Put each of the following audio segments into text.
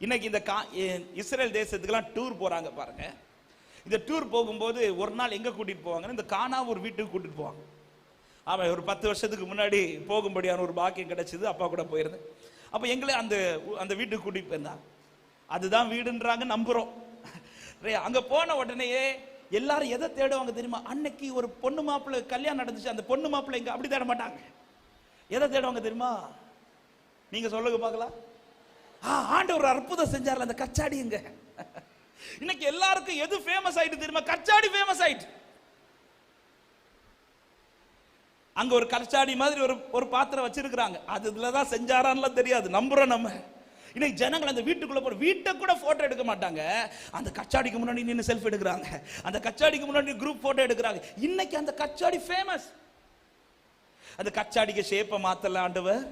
இன்னைக்கு இந்த Israel தேசத்துக்கெல்லாம் tour போறாங்க பாருங்க. இந்த டூர் போகும்போது ஒரு நாள் எங்க கூட்டிட்டு போவாங்க, இந்த கானா ஒரு வீட்டுக்கு கூட்டிட்டு போவாங்க. அவன் ஒரு 10 வருஷத்துக்கு முன்னாடி போகும்படியான ஒரு பாக்கியம் கிடைச்சது, அப்பா கூட போயிருந்தேன். அப்ப எங்களை அந்த வீட்டுக்கு கூட்டிட்டு போயிருந்தாங்க. அதுதான் வீடுன்றாங்க, நம்புறோம். அங்க போன உடனேயே எல்லாரும் எதை தேடுவாங்க தெரியுமா? அன்னைக்கு ஒரு பொண்ணு மாப்பிள்ளை கல்யாணம் நடந்துச்சு, அந்த பொண்ணு மாப்பிள்ளை எங்க அப்படி தேட மாட்டாங்க. எதை தேடுவாங்க தெரியுமா? நீங்க சொல்லுங்க பார்க்கலாம். ஆண்டவர் ஒரு அற்புதம் செஞ்சார்ல, அந்த கச்சாடி எங்க. இன்னைக்கு எல்லாருக்கும் எது ஃபேமஸ் ஆயிட்டு தெரியுமா? கச்சாடி ஃபேமஸ் ஆயிட்டு. அங்க ஒரு கச்சாடி மாதிரி ஒரு பாத்திரம் வச்சிருக்காங்க. அதுலதான் செஞ்சாரான்னு தெரியாது, நம்புறோம் நம்ம. இன்னைக்கு ஜனங்கள் அந்த வீட்டுக்குள்ள போற வீட்டை கூட போட்டோ எடுக்க மாட்டாங்க, அந்த கச்சாடிக்கு முன்னாடி நின்று செல்ஃபி எடுக்கிறாங்க, அந்த கச்சாடிக்கு முன்னாடி குரூப் போட்டோ எடுக்கிறாங்க. இன்னைக்கு அந்த கச்சாடி ஃபேமஸ். அந்த கச்சாடிக்கு ஷேப்பை மாத்தல ஆண்டவர்,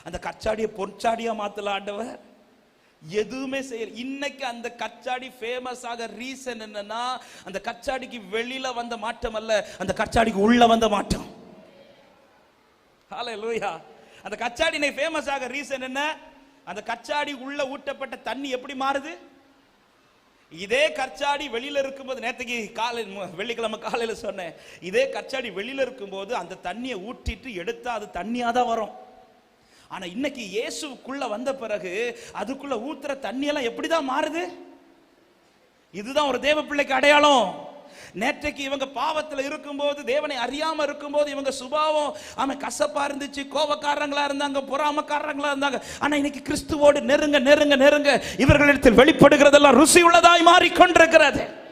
அந்த கச்சாடியை பொற்சாடியா மாத்தல ஆண்டவர், எதுவுமே செய்யல. இன்னைக்கு அந்த கச்சாடி ஃபேமஸ் ஆக ரீசன் என்னன்னா, அந்த கச்சாடிக்கு வெளியில வந்த மாற்றம் அல்ல, அந்த கச்சாடிக்கு உள்ள வந்த மாற்றம். ஹல்லேலூயா. அந்த கச்சாடி இன்னைக்கு ஃபேமஸ் ஆக ரீசன் என்ன? அந்த கச்சாடி உள்ள ஊட்டப்பட்ட தண்ணி எப்படி மாறுது? இதே கச்சாடி வெளியில இருக்கும்போது, நேற்றுக்கு வெள்ளிக்கிழமை காலையில சொன்னேன், இதே கச்சாடி வெளியில இருக்கும்போது அந்த தண்ணியை ஊற்றிட்டு எடுத்தா அது தண்ணியா தான் வரும். ஆனா இன்னைக்கு இயேசுக்குள்ள வந்த பிறகு அதுக்குள்ள ஊத்துற தண்ணியெல்லாம் எப்படிதான் மாறுது? இதுதான் ஒரு தேவ பிள்ளைக்கு அடையாளம். நேற்றைக்கு இவங்க பாவத்துல இருக்கும்போது, தேவனை அறியாம இருக்கும்போது, இவங்க சுபாவம் அவன் கசப்பா இருந்துச்சு, கோபக்காரங்களா இருந்தாங்க, பொறாமக்காரங்களா இருந்தாங்க. ஆனா இன்னைக்கு கிறிஸ்துவோடு நெருங்க நெருங்க நெருங்க இவர்களிடத்தில் வெளிப்படுகிறதெல்லாம் ருசி உள்ளதாய் மாறிக்கொண்டிருக்கிறது.